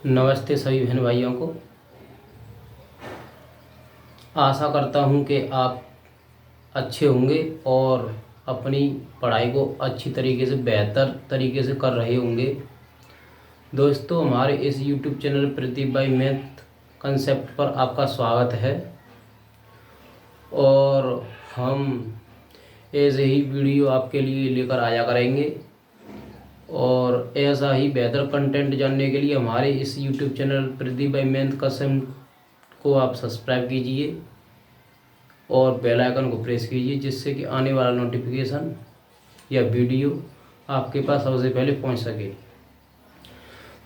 नमस्ते सभी बहन भाइयों को। आशा करता हूँ कि आप अच्छे होंगे और अपनी पढ़ाई को अच्छी तरीके से बेहतर तरीके से कर रहे होंगे। दोस्तों, हमारे इस YouTube चैनल प्रदीप भाई मैथ कंसेप्ट पर आपका स्वागत है और हम ऐसे ही वीडियो आपके लिए लेकर आया करेंगे और ऐसा ही बेहतर कंटेंट जानने के लिए हमारे इस YouTube चैनल प्रदीप भाई मैथ कंसेप्ट को आप सब्सक्राइब कीजिए और बेल आइकन को प्रेस कीजिए, जिससे कि आने वाला नोटिफिकेशन या वीडियो आपके पास सबसे पहले पहुंच सके।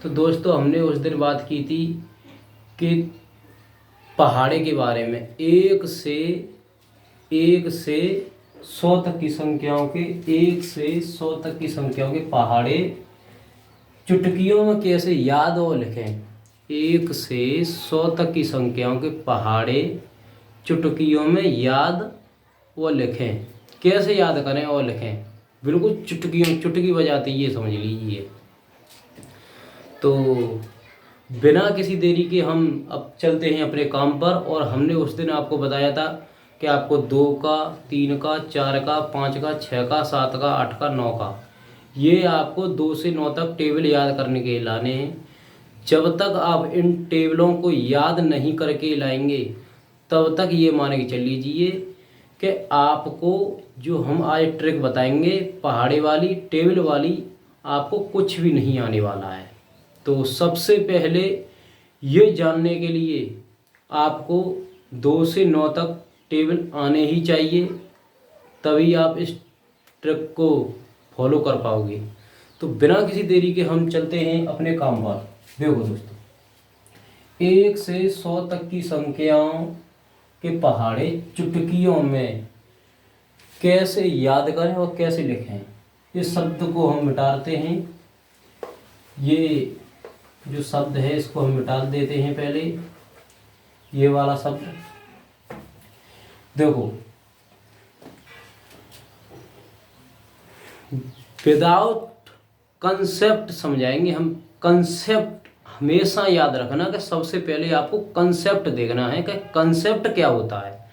तो दोस्तों, हमने उस दिन बात की थी कि पहाड़े के बारे में एक से 100 तक की संख्याओं के 1 से 100 तक की संख्याओं के पहाड़े चुटकियों में कैसे याद और लिखें। 1 से 100 तक की संख्याओं के पहाड़े चुटकियों में याद व लिखें। कैसे याद करें और लिखें, बिल्कुल चुटकी बजाती ये समझ लीजिए। तो बिना किसी देरी के हम अब चलते हैं अपने काम पर। और हमने उस दिन आपको बताया था कि आपको 2 का, 3 का, 4 का, 5 का, 6 का, 7 का, 8 का, 9 का, ये आपको 2 से 9 तक टेबल याद करने के लाने हैं। जब तक आप इन टेबलों को याद नहीं करके लाएंगे तब तक ये मान के चल लीजिए कि आपको जो हम आज ट्रिक बताएंगे पहाड़ी वाली टेबल वाली, आपको कुछ भी नहीं आने वाला है। तो सबसे पहले ये जानने के लिए आपको 2 से 9 तक टेबल आने ही चाहिए, तभी आप इस ट्रिक को फॉलो कर पाओगे। तो बिना किसी देरी के हम चलते हैं अपने काम पर। देखो दोस्तों, 1 से 100 तक की संख्याओं के पहाड़े चुटकियों में कैसे याद करें और कैसे लिखें। इस शब्द को हम मिटाते हैं। ये जो शब्द है इसको हम मिटा देते हैं पहले, ये वाला शब्द। देखो, विदाउट कंसेप्ट समझाएंगे हम। कंसेप्ट हमेशा याद रखना कि सबसे पहले आपको कंसेप्ट देखना है कि कंसेप्ट क्या होता है।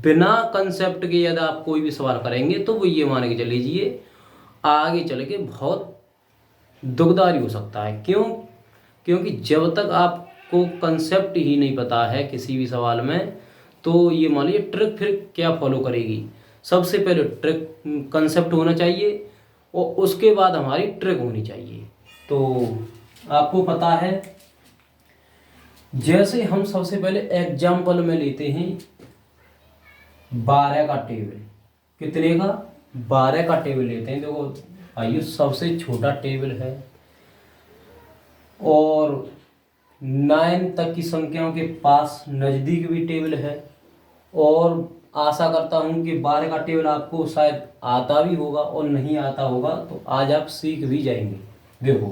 बिना कंसेप्ट के यदि आप कोई भी सवाल करेंगे तो वो ये मान के चल लीजिए आगे चल के बहुत दुखदारी हो सकता है। क्यों? क्योंकि जब तक आपको कंसेप्ट ही नहीं पता है किसी भी सवाल में, तो ये मान लीजिए ट्रिक फिर क्या फॉलो करेगी। सबसे पहले ट्रिक कंसेप्ट होना चाहिए और उसके बाद हमारी ट्रिक होनी चाहिए। तो आपको पता है, जैसे हम सबसे पहले एग्जाम्पल में लेते हैं 12 का टेबल। कितने का? 12 का टेबल लेते हैं। देखो आइए, सबसे छोटा टेबल है और 9 तक की संख्याओं के पास नज़दीक भी टेबल है। और आशा करता हूँ कि 12 का टेबल आपको शायद आता भी होगा और नहीं आता होगा तो आज आप सीख भी जाएंगे। देखो,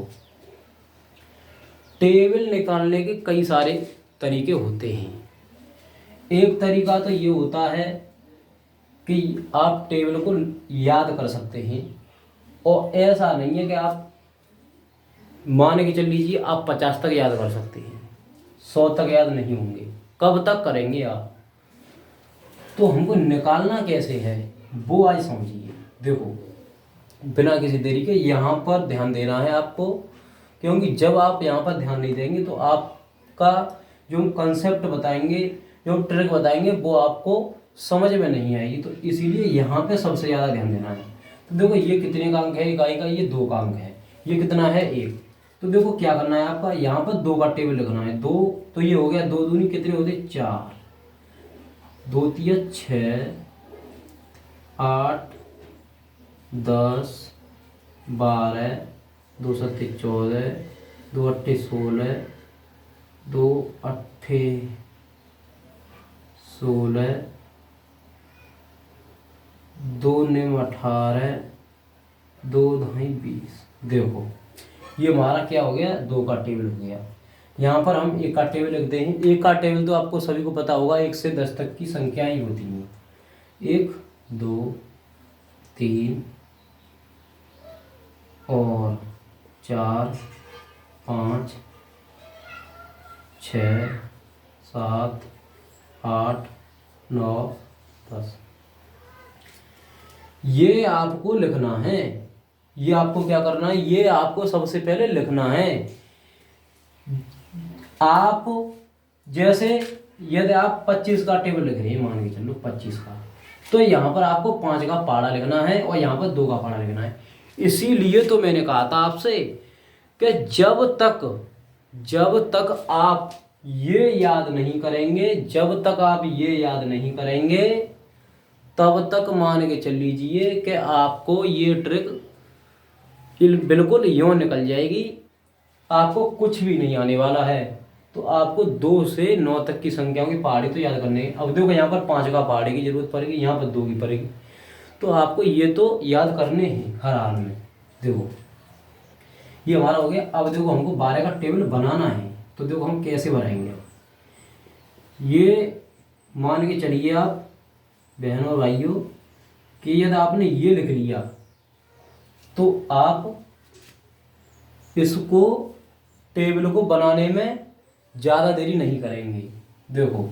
टेबल निकालने के कई सारे तरीके होते हैं। एक तरीका तो ये होता है कि आप टेबल को याद कर सकते हैं, और ऐसा नहीं है कि आप मान के चल लीजिए आप 50 तक याद कर सकते हैं, 100 तक याद नहीं होंगे। कब तक करेंगे आप? तो हमको निकालना कैसे है वो आज समझिए। देखो, बिना किसी देरी के यहाँ पर ध्यान देना है आपको, क्योंकि जब आप यहाँ पर ध्यान नहीं देंगे तो आपका जो कंसेप्ट बताएंगे, जो ट्रिक बताएंगे, वो आपको समझ में नहीं आएगी। तो इसीलिए यहाँ पे सबसे ज़्यादा ध्यान देना है। तो देखो, ये कितने का अंक है इकाई का? ये 2 का अंक है। ये कितना है? 1। तो देखो क्या करना है आपका, यहाँ पर 2 का टेबल लिखना है। 2 तो ये हो गया, 2 दूनी कितने होते? 4, 2 तिया 6, 8, 10, 12, 2 सत्ते 14, 2 अट्ठे 16, 2 अट्ठे 16, 2 निम 18, 2 धाई 20। देखो, ये हमारा क्या हो गया? 2 का टेबल हो गया। यहाँ पर हम 1 का टेबल लिखते हैं। 1 का टेबल तो आपको सभी को पता होगा, 1 से 10 तक की संख्याएं होती हैं। 1, 2, 3 और 4, 5, 6 7 8 9 10। ये आपको लिखना है। ये आपको क्या करना है, ये आपको सबसे पहले लिखना है। आप जैसे यदि आप 25 का टेबल लिख रहे हैं, मान के चलो 25 का, तो यहाँ पर आपको 5 का पहाड़ा लिखना है और यहाँ पर 2 का पहाड़ा लिखना है। इसीलिए तो मैंने कहा था आपसे कि जब तक आप ये याद नहीं करेंगे, जब तक आप ये याद नहीं करेंगे, तब तक मान के चल लीजिए कि आपको ये ट्रिक बिल्कुल यूं निकल जाएगी, आपको कुछ भी नहीं आने वाला है। तो आपको 2 से 9 तक की संख्याओं की पहाड़ी तो याद करने है। अब देखो यहाँ पर 5 का पहाड़े की जरूरत पड़ेगी, यहाँ पर 2 की पड़ेगी, तो आपको ये तो याद करने हैं हर हाल में। देखो ये हमारा हो गया। अब देखो हमको 12 का टेबल बनाना है, तो देखो हम कैसे बनाएंगे। ये मान के चलिए आप बहनों और भाइयों कि यदि आपने ये लिख लिया तो आप इसको टेबल को बनाने में ज़्यादा देरी नहीं करेंगे। देखो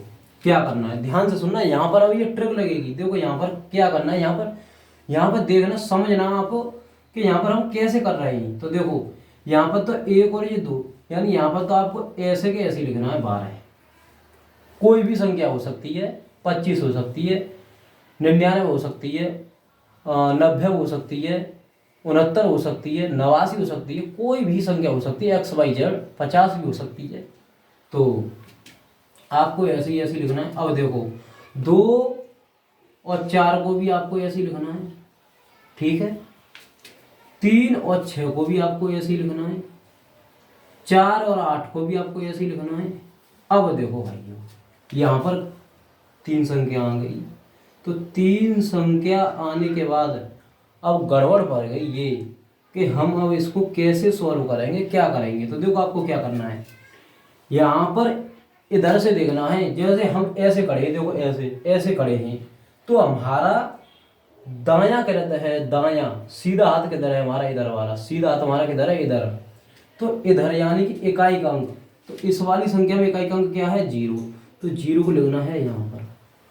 क्या करना है, ध्यान से सुनना। यहाँ पर अब ये ट्रिक लगेगी। देखो यहाँ पर क्या करना है, यहाँ पर देखना, समझना आपको कि यहाँ पर हम कैसे कर रहे हैं। तो देखो यहाँ पर तो 1 और ये 2, यानी यहाँ पर तो आपको ऐसे के ऐसे लिखना है 12। कोई भी संख्या हो सकती है, 25 हो सकती है, 99 हो सकती है, 90 हो सकती है, 69 हो सकती है, 89 हो सकती है, कोई भी संख्या हो सकती है, XYZ 50 भी हो सकती है। तो आपको ऐसे ही ऐसे लिखना है। अब देखो 2 और 4 को भी आपको ऐसे ही लिखना है, ठीक है। 3 और 6 को भी आपको ऐसे ही लिखना है, 4 और 8 को भी आपको ऐसे ही लिखना है। अब देखो भाइयों यहाँ पर 3 संख्या आ गई, तो 3 संख्या आने के बाद अब गड़बड़ पड़ गई ये कि हम अब इसको कैसे सॉल्व करेंगे, क्या करेंगे। तो देखो आपको क्या करना है, यहाँ पर इधर से देखना है। जैसे हम ऐसे खड़े हैं, देखो ऐसे ऐसे खड़े हैं, तो हमारा दायां किधर है, दायां सीधा हाथ किधर है हमारा, इधर वाला सीधा हाथ हमारा किधर है, इधर। तो इधर यानी कि इकाई का अंक, तो इस वाली संख्या में इकाई का अंक क्या है, 0, तो 0 को लिखना है यहाँ पर।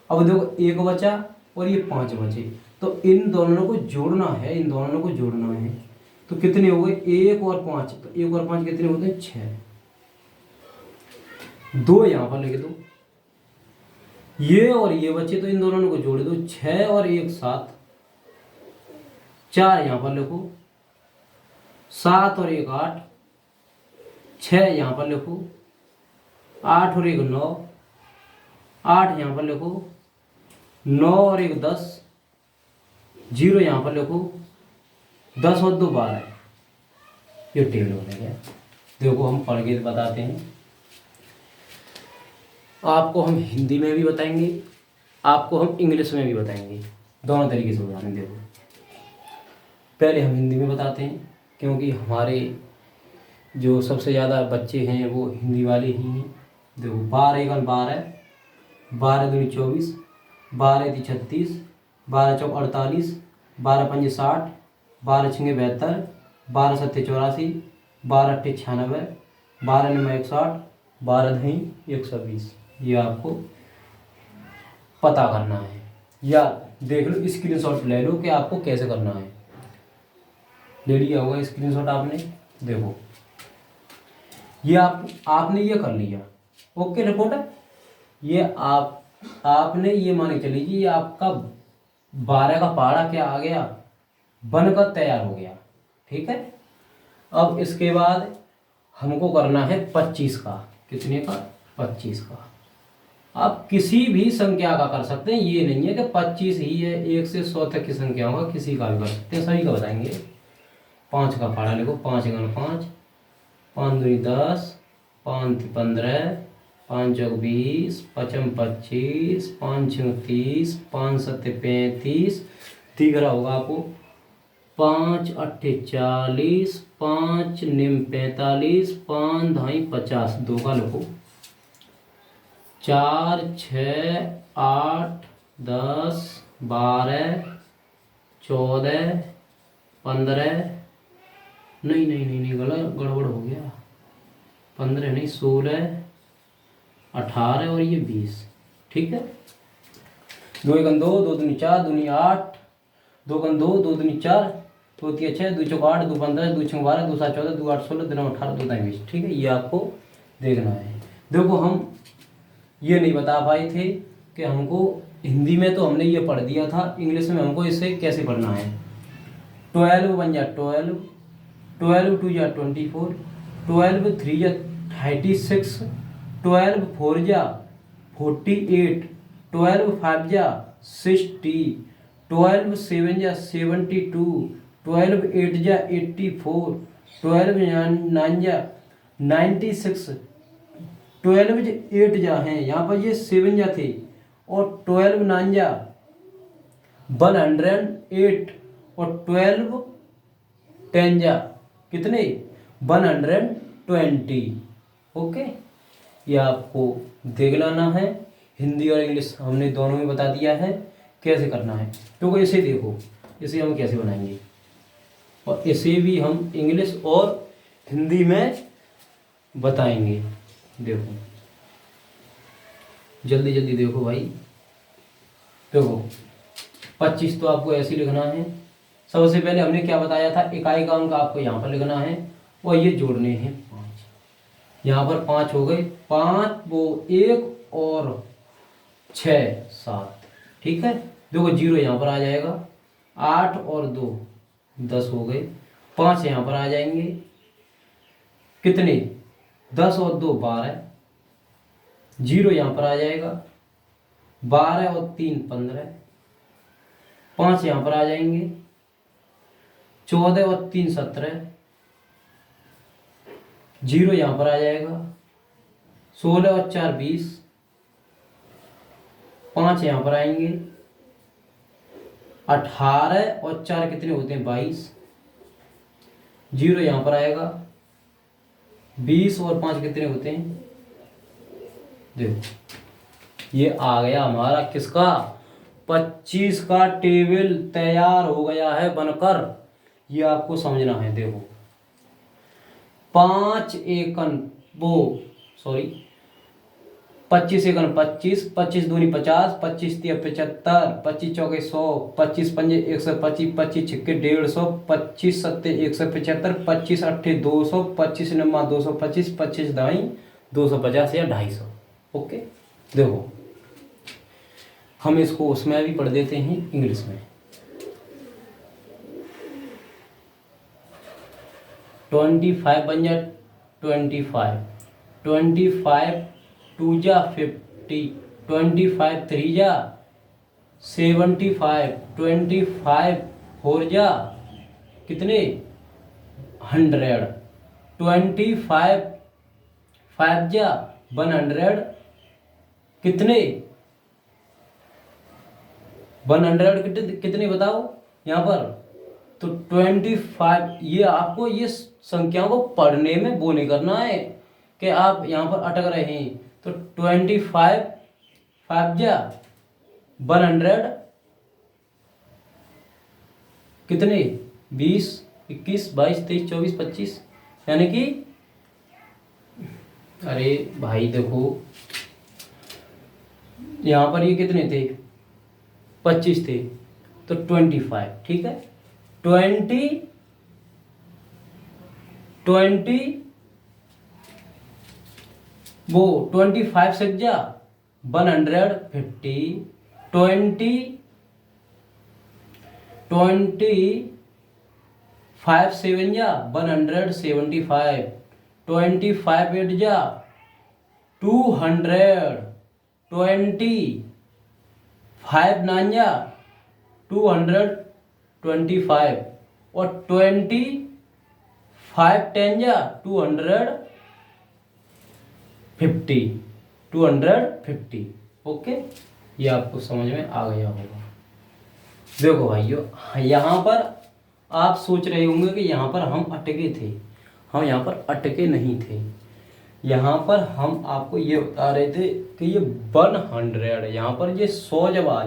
अब देखो 1 बचा और ये 5 बचे, तो इन दोनों को जोड़ना है, इन दोनों को जोड़ना है। तो कितने हो गए, 1 और 5, तो 1 और 5 कितने होते हैं, 6। 2 यहाँ पर लिख दो, ये और ये बचे तो इन दोनों को जोड़ दो, 6 और 1 7। 4 यहाँ पर लिखो, 7 और 1 8, 6 यहाँ पर लिखो, 8 और 1 9, 8 यहाँ पर लिखो, 9 और 1 10, 0 यहाँ पर लिखो, 10 और 2 12। ये टेबल हो गया। देखो हम पढ़ के बताते हैं, आपको हम हिंदी में भी बताएंगे, आपको हम इंग्लिश में भी बताएंगे, दोनों तरीके से बताएंगे। देखो पहले हम हिंदी में बताते हैं, क्योंकि हमारे जो सबसे ज़्यादा बच्चे हैं वो हिंदी वाले ही हैं। देखो 12 1 12, 12 2 24, 12 3 36, 12 4 48, 12 5 60, 12 6 72, 12 7 84, 12 8 96, 12 9 160, 12 2 120। ये आपको पता करना है, या देख लो स्क्रीनशॉट ले लो कि आपको कैसे करना है। ले लिया होगा स्क्रीनशॉट आपने। देखो ये आपने ये कर लिया, ओके रिपोर्टर। ये आपने ये मान के चलिए ये आपका 12 का पहाड़ा क्या आ गया, बनकर तैयार हो गया, ठीक है। अब इसके बाद हमको करना है 25 का। कितने का, 25 का। आप किसी भी संख्या का कर सकते हैं, ये नहीं है कि 25 ही है, 1 से 100 तक की संख्या का किसी का भी कर सकते हैं, सभी का बताएंगे। 5 का पहाड़ा लिखो, 5 × 5, 5 2 10, 5 3 15, 5 4 20, 5 25, 5 6 30, 5 7 35। दिख रहा होगा आपको, 5 8 40, 5 9 45, 5 2 50। 2 का लिखो, 4 6 8 10 12 14 15, नहीं गलत गड़बड़ हो गया, 15 नहीं 16 18 और ये 20, ठीक है। 2 एकम 2, 2 दूनी 4, दूनी 8, 2 एकम 2, 2 दूनी 4, 2 तिया 6, 2 चौक 8, 2 15, 2 छः 12, 2 7 14, 2 8 16, 2 9 18, 2 9 20, ठीक है। ये आपको देखना है। देखो हम ये नहीं बता पाए थे कि हमको हिंदी में तो हमने ये पढ़ दिया था, इंग्लिश में हमको इसे कैसे पढ़ना है। 12 1 जा 12, 12 2 जा 24, 12 3 जा 36, 12 4 जा 48, 12 5 जा 60, 12 7 जा 72, 12 8 जा 84, 12 9 जा 96, 12 8 जा हैं यहाँ पर, ये 7 जा थे, और 12 9 जा 108, और 12 10 जा कितने 120। ओके, ये आपको देख लाना है। हिंदी और इंग्लिश हमने दोनों में बता दिया है कैसे करना है। तो इसे देखो, इसे हम कैसे बनाएंगे, और इसे भी हम इंग्लिश और हिंदी में बताएंगे। देखो जल्दी जल्दी देखो भाई। देखो 25 तो आपको ऐसे ही लिखना है। सबसे पहले हमने क्या बताया था, इकाई का अंक आपको यहाँ पर लिखना है, और ये जोड़ने हैं 5। यहाँ पर 5 हो गए, 5 वो 1 और 6 7, ठीक है। देखो 0 यहाँ पर आ जाएगा, 8 और 2 10 हो गए, 5 यहाँ पर आ जाएंगे, कितने 10 और 2 12, 0 यहाँ पर आ जाएगा, 12 और 3 15, 5 यहाँ पर आ जाएंगे, 14 और 3 17, 0 यहाँ पर आ जाएगा, 16 और 4 20, 5 यहाँ पर आएंगे, 18 और 4 कितने होते हैं 22, 0 यहाँ पर आएगा, 20 और 5 कितने होते हैं, देखो ये आ गया हमारा किसका 25 का टेबल तैयार हो गया है बनकर। ये आपको समझना है। देखो 5 एकन वो सॉरी 25 एकन 25, 25 दूनी 50, 25 तिया 75, 25 चौके 100, 25 पंजे 125, 25 छिक्के 150, 25 सत्ते 175, 25 अट्ठे 200, 25 नम्मा 225, 25 दाई 250 या 250। ओके, देखो हम इसको उसमें भी पढ़ देते हैं इंग्लिश में। 25 बन जा 25, 25 2 जा 50, 25 3 जा 75, 25 4 जा कितने 100, 25 5 जा 100 कितने 100 कितने बताओ यहाँ पर। तो 25, ये आपको ये संख्याओं को पढ़ने में वो नहीं करना है कि आप यहाँ पर अटक रहे हैं। तो 25 5 जा 100 कितने 20 21 22 23 24 25, यानी कि अरे भाई देखो यहाँ पर ये कितने थे 25 थे, तो 25, ठीक है। 20 वो 25 से जा 150, 25 7 जा 175, 25 8 जा 200, 25 9 जा 225, और 25 10 जा 250। ओके, ये आपको समझ में आ गया होगा। देखो भाइयों, यहाँ पर आप सोच रहे होंगे कि यहाँ पर हम अटके थे। हम यहाँ पर अटके नहीं थे। यहाँ पर हम आपको ये बता रहे थे कि ये 100, यहाँ पर ये 100 जब आ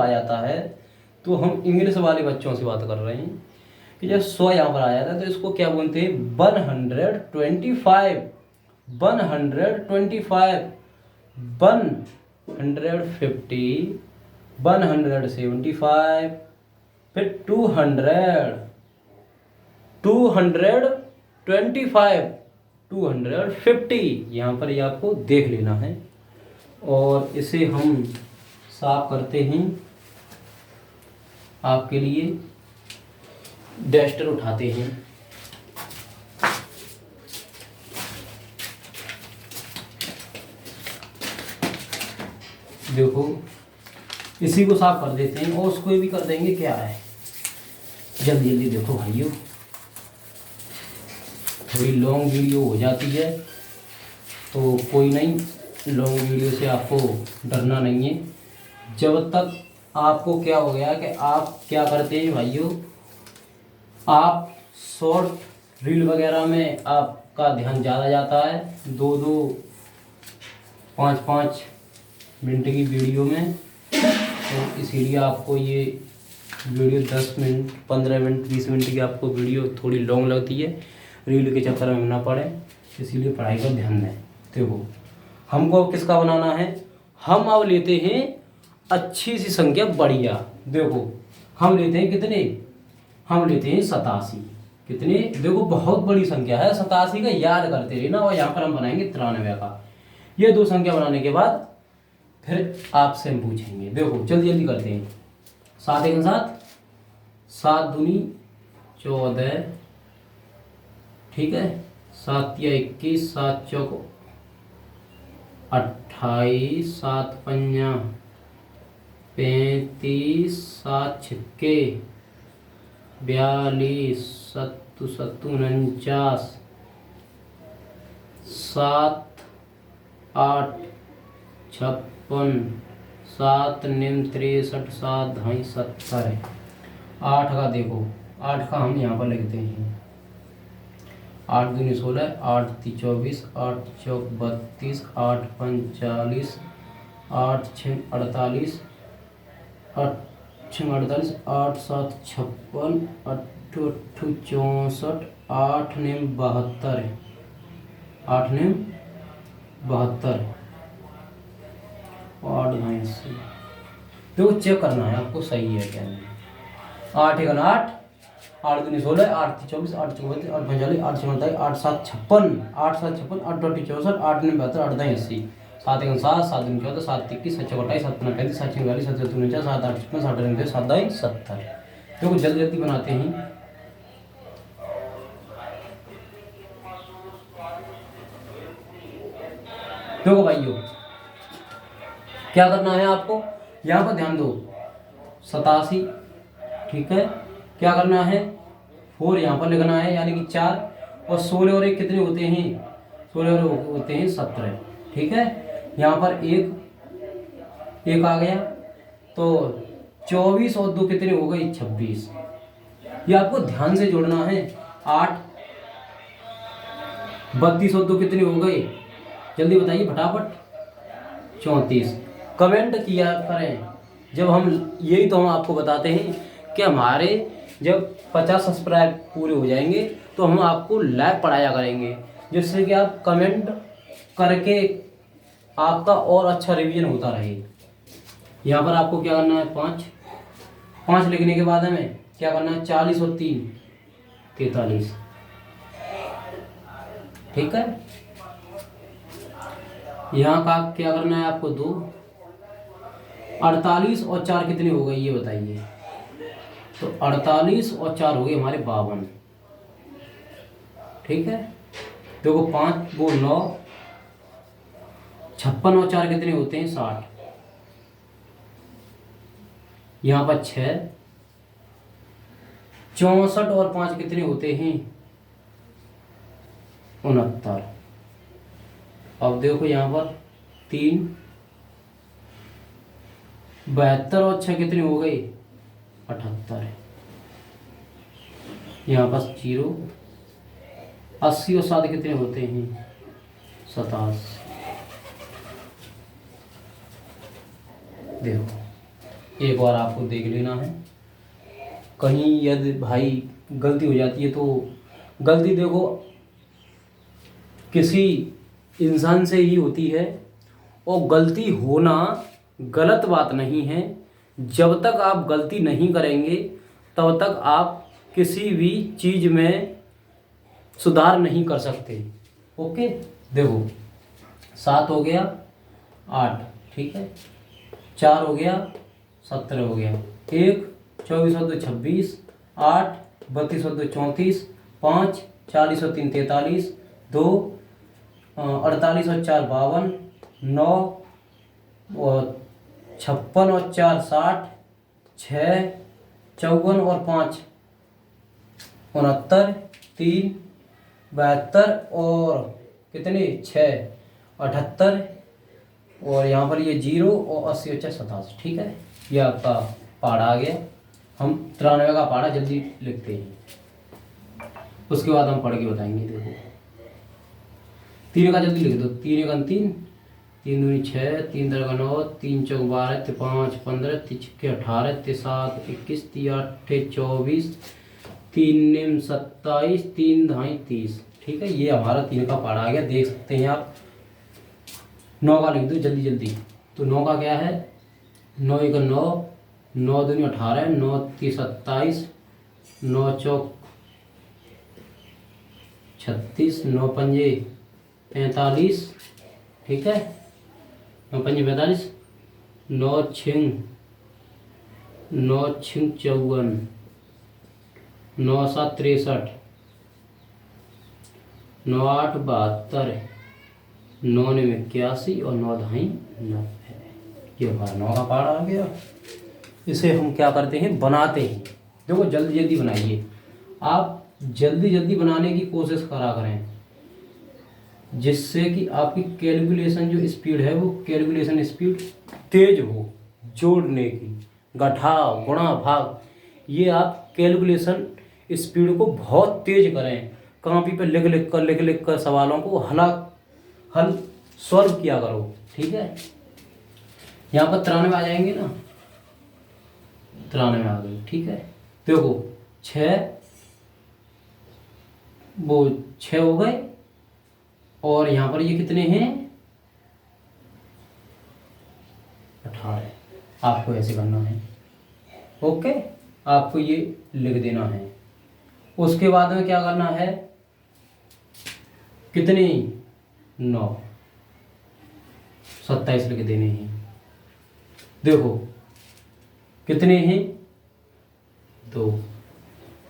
जाता है तो हम इंग्लिश वाले बच्चों से बात कर रहे हैं कि जब 100 यहाँ पर आ जाता है तो इसको क्या बोलते हैं 125। 125, 150, 175, फिर 200, 225, 250। यहाँ पर ये आपको देख लेना है। और इसे हम साफ करते हैं। आपके लिए डस्टर उठाते हैं। देखो इसी को साफ कर देते हैं और उसको भी कर देंगे। क्या है, जल्दी जल्दी देखो भाइयों, थोड़ी लॉन्ग वीडियो हो जाती है तो कोई नहीं, लॉन्ग वीडियो से आपको डरना नहीं है। जब तक आपको क्या हो गया कि आप क्या करते हैं भाइयों, आप शॉर्ट रील वगैरह में आपका ध्यान ज़्यादा जाता है, 2-2, 5-5 मिनट की वीडियो में। तो इसीलिए आपको ये वीडियो 10 मिनट, 15 मिनट, 20 मिनट की आपको वीडियो थोड़ी लॉन्ग लगती है, रील के चक्कर में ना पड़े, इसीलिए पढ़ाई पर ध्यान दें। देखो हमको किसका बनाना है, हम अब लेते हैं अच्छी सी संख्या बढ़िया। देखो हम लेते हैं कितने, हम लेते हैं 87। कितने, देखो बहुत बड़ी संख्या है 87 का, याद करते रहना। और यहाँ पर हम बनाएंगे 93 का। ये दो संख्या बनाने के बाद फिर आपसे हम पूछेंगे। देखो जल्दी जल्दी करते हैं। 7 एक साथ, 7 दूनी 14, ठीक है, 7 या 21, 7 चौक 28, 7 पंजा 35, 7 छक्के 42, 7 7 49, 7 8 56, 7 9 63, 7 ढाई 70। 8 का देखो, 8 का हम यहाँ पर लिखते हैं। 8 दूनी 16, 8 ती 24, 8 चौक 32, 8 पंच 40, 8 छः 48, 8 छः 48, 8 7 56, 8 8 64, 8 9 72, 8 9 72, 8 ढाई 80। देखो चेक करना है आपको सही है क्या नहीं। 8 एक 8, 8 दूनी 16, 8 ती 24, 8 चौक 32, 8 45, 8 छः 48, 8 7 56, 8 7 56, 8 8 64, 8 9 72, 8 ढाई 80। 7 एक 7, 7 दूनी 14, 7 21, 7 चौक 28, 7 9 35, 7 6 42, 7 7 49, 7 8 56, 7 9 7 ढाई 70। देखो जल्दी जल्दी बनाते हैं। देखो भाइयों क्या करना है आपको, यहाँ पर ध्यान दो। 87, ठीक है, क्या करना है, 4 यहाँ पर लिखना है, यानी कि 4, और 16 और 1 कितने होते हैं, 16 और 1 होते हैं 17, ठीक है। यहाँ पर एक आ गया, तो 24 और 2 कितने हो गए 26। ये आपको ध्यान से जोड़ना है। 8 32 और 2 कितने हो गए, जल्दी बताइए फटाफट, 34। कमेंट किया करें जब हम, यही तो हम आपको बताते हैं कि हमारे जब 50 सब्सक्राइब पूरे हो जाएंगे तो हम आपको लाइव पढ़ाया करेंगे, जिससे कि आप कमेंट करके आपका और अच्छा रिवीजन होता रहे। यहाँ पर आपको क्या करना है, 5 लिखने के बाद हमें क्या करना है, 40 और 3 43, ठीक है। यहाँ का क्या करना है आपको, 2, 48 और 4 कितने हो गए ये बताइए। तो 48 और 4 हो गए हमारे 52, ठीक है। देखो 5 वो 9, 56 और 4 कितने होते हैं 60। यहाँ पर 6, 64 और 5 कितने होते हैं 69। अब देखो यहाँ पर 3, 72 और 6 कितने हो गए 78। यहाँ पर 0, 80 और 7 कितने होते हैं 87। देखो एक बार आपको देख लेना है, कहीं यदि भाई गलती हो जाती है तो गलती देखो किसी इंसान से ही होती है, और गलती होना गलत बात नहीं है। जब तक आप गलती नहीं करेंगे तब तक आप किसी भी चीज़ में सुधार नहीं कर सकते। ओके, देखो 7 हो गया 8, ठीक है, 4 हो गया 17 हो गया, 1 24 और 2 26, 8 32 और 2 34, 5 40 और 3 43, 2 48 और 4 52, 9 और 56 और 4 60, 6 54 और 5 69, 3 72 और कितने 6 78, और यहाँ पर ये 0 और 80 और 4 87, ठीक है। ये आपका पहाड़ा आ गया। हम 93 का पहाड़ा जल्दी लिखते हैं, उसके बाद हम पढ़ के बताएंगे। देखो 3 का जल्दी लिख दो। 3 1 3, 3 दूनी 6, 3 3 9, 3 4 12, 5 15, 3 6 18, 3 7 21, 3 8 24, 3 9 27, 3 ढाई 30, ठीक है। ये हमारा 3 का पहाड़ा आ गया, देख सकते हैं आप। 9 का लिख दो जल्दी जल्दी। तो 9 का क्या है, 9 1 9, 9 दूनी 18, 9 3 27, 9 चौक 36, 9 पंजे 45, ठीक है, 9 पंजे 45, 9 छिंग 54, 9 7 63, 9 8 72, 9 9 81 और 9 ढाई 90। ये हमारा 9 का पहाड़ा आ गया। इसे हम क्या करते हैं, बनाते हैं। देखो जल्दी जल्दी बनाइए, आप जल्दी जल्दी बनाने की कोशिश करा करें, जिससे कि आपकी कैलकुलेशन जो स्पीड है वो कैलकुलेशन स्पीड तेज हो। जोड़ने की, घटाव गुणा भाग, ये आप कैलकुलेशन स्पीड को बहुत तेज करें। कॉपी पे लिख कर सवालों को हल सॉल्व किया करो, ठीक है। यहाँ पर 93 आ जाएंगे ना, 93 आ गए, ठीक है। देखो 6 हो गए, और यहाँ पर ये कितने हैं 18। आपको ऐसे करना है, ओके, आपको ये लिख देना है। उसके बाद में क्या करना है, कितने 9 27 लिख देने हैं। देखो कितने हैं 2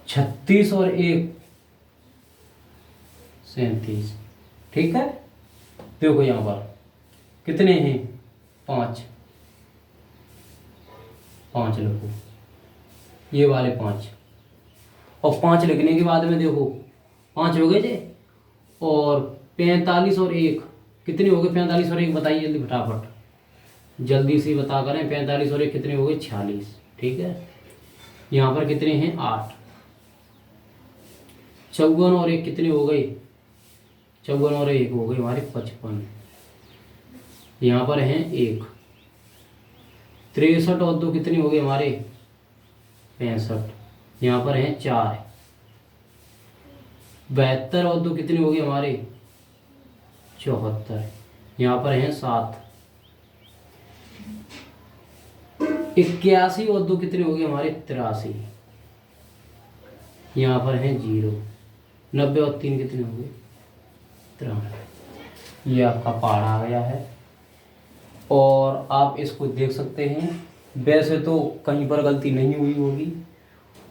36 और 1 37, ठीक है। देखो यहाँ पर कितने हैं 5 लिखो, ये वाले 5, और 5 लिखने के बाद में देखो 5 हो गए थे, और 45 और 1 कितने हो गए, 45 और 1 बताइए जल्दी फटाफट, जल्दी से बता करें। 45 और 1 कितने हो गए 46, ठीक है। यहाँ पर कितने हैं 8, 54 और 1 कितने हो गए, 54 और 1 हो गए हमारे 55। यहाँ पर हैं 1, 63 और 2 कितने हो गए हमारे 65। यहाँ पर हैं 4, 72 और 2 कितने हो गए हमारे 74। यहाँ पर हैं 7, 81 और 2 कितने हो गए हमारे 83। यहाँ पर हैं 0, 90 और 3 कितने हो गए 93। ये आपका पहाड़ा आ गया है, और आप इसको देख सकते हैं। वैसे तो कहीं पर गलती नहीं हुई होगी,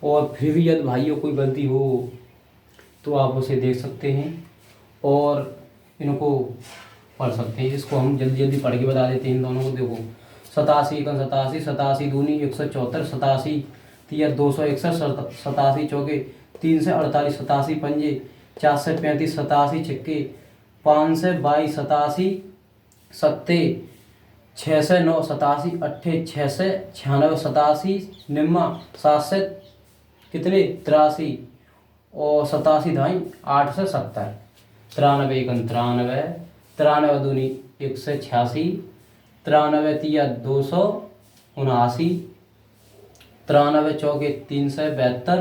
और फिर भी यदि भाइयों कोई गलती हो तो आप उसे देख सकते हैं और इनको पढ़ सकते हैं। इसको हम जल्दी जल्दी पढ़ के बता देते हैं इन दोनों को। देखो 87 1 87, 87 दूनी 174, 87 3 261, 87 चौके 3 से 48, 87 पंजे 4 से 35, 87 छक्के 5 से 22, 87 सत्ते 6 से 9, 87 अट्ठे 6 से 96, 87 निम्मा 7 से कितने 83, और 87 ढाई 8 से 70, 93 1 93, 93 दूनी 1 से 86, 93 तिया 279, 93 चौके 3 से 72,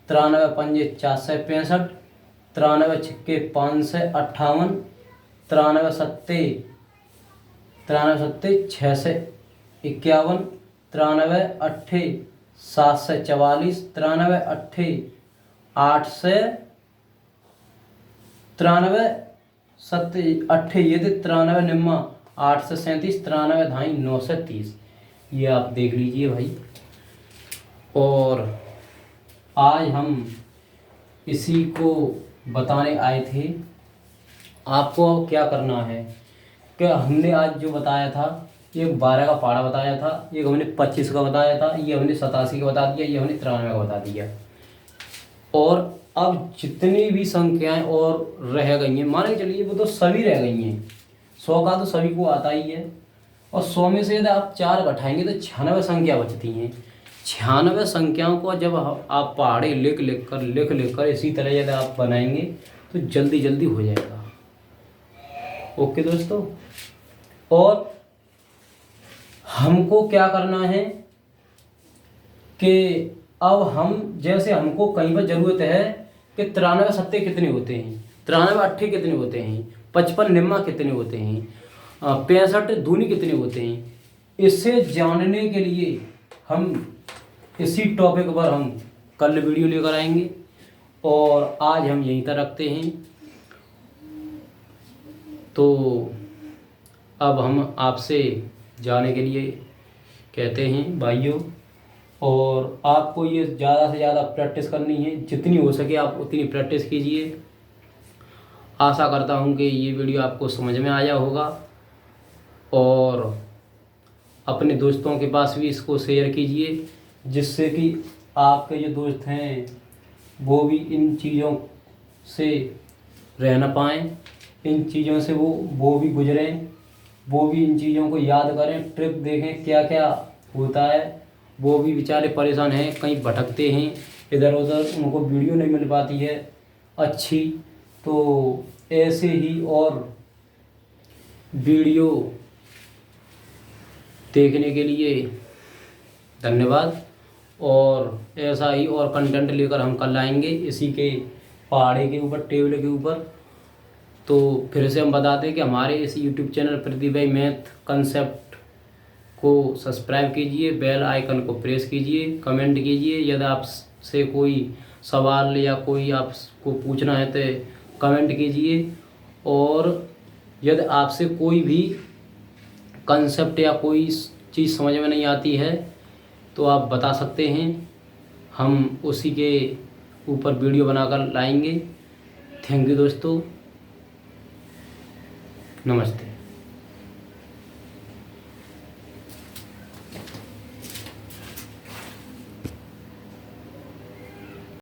93 पंजे 4 से 65, 93 छक्के 5 से 58, 93 सत्ते 651, 93 अट्ठे 744, 93 अट्ठे 893 सत्ते अट्ठे ये थे, 93 निम्मा 837, 93 धाई 930। ये आप देख लीजिए भाई। और आज हम इसी को बताने आए थे। आपको अब क्या करना है कि हमने आज जो बताया था, ये 12 का पहाड़ा बताया था, ये हमने 25 का बताया था, ये हमने 87 का बता दिया, ये हमने 93 का बता दिया। और अब जितनी भी संख्याएं और रह गई हैं, मान के चलिए वो तो सभी रह गई हैं। 100 का तो सभी को आता ही है, और 100 में से यदि आप 4 घटाएंगे तो 96 संख्या बचती हैं। 96 संख्याओं को जब आप पहाड़े लिख लिख कर इसी तरह यदि आप बनाएंगे तो जल्दी जल्दी हो जाएगा। ओके दोस्तों, और हमको क्या करना है कि अब हम जैसे हमको कहीं पर ज़रूरत है कि 93 सत्ते कितने होते हैं, 93 अट्ठे कितने होते हैं, 55 निम्मा कितने होते हैं, 65 दूनी कितने होते हैं, इसे जानने के लिए हम इसी टॉपिक पर हम कल वीडियो लेकर आएंगे। और आज हम यहीं तक रखते हैं। तो अब हम आपसे जाने के लिए कहते हैं भाइयों, और आपको ये ज़्यादा से ज़्यादा प्रैक्टिस करनी है, जितनी हो सके आप उतनी प्रैक्टिस कीजिए। आशा करता हूँ कि ये वीडियो आपको समझ में आया होगा, और अपने दोस्तों के पास भी इसको शेयर कीजिए, जिससे कि आपके जो दोस्त हैं वो भी इन चीज़ों से रह ना पाएँ, इन चीज़ों से वो भी गुजरें, वो भी इन चीज़ों को याद करें, ट्रिप देखें क्या क्या होता है। वो भी बेचारे परेशान हैं, कहीं भटकते हैं इधर उधर, उनको वीडियो नहीं मिल पाती है अच्छी। तो ऐसे ही और वीडियो देखने के लिए धन्यवाद, और ऐसा ही और कंटेंट लेकर हम कल आएंगे इसी के पहाड़े के ऊपर, टेबल के ऊपर। तो फिर से हम बताते हैं कि हमारे इस यूट्यूब चैनल प्रतिभाई मैथ कंसेप्ट को सब्सक्राइब कीजिए, बेल आइकन को प्रेस कीजिए, कमेंट कीजिए। यदि आपसे कोई सवाल या कोई आपको पूछना है तो कमेंट कीजिए, और यदि आपसे कोई भी कंसेप्ट या कोई चीज़ समझ में नहीं आती है तो आप बता सकते हैं, हम उसी के ऊपर वीडियो बनाकर लाएंगे। थैंक यू दोस्तों, नमस्ते।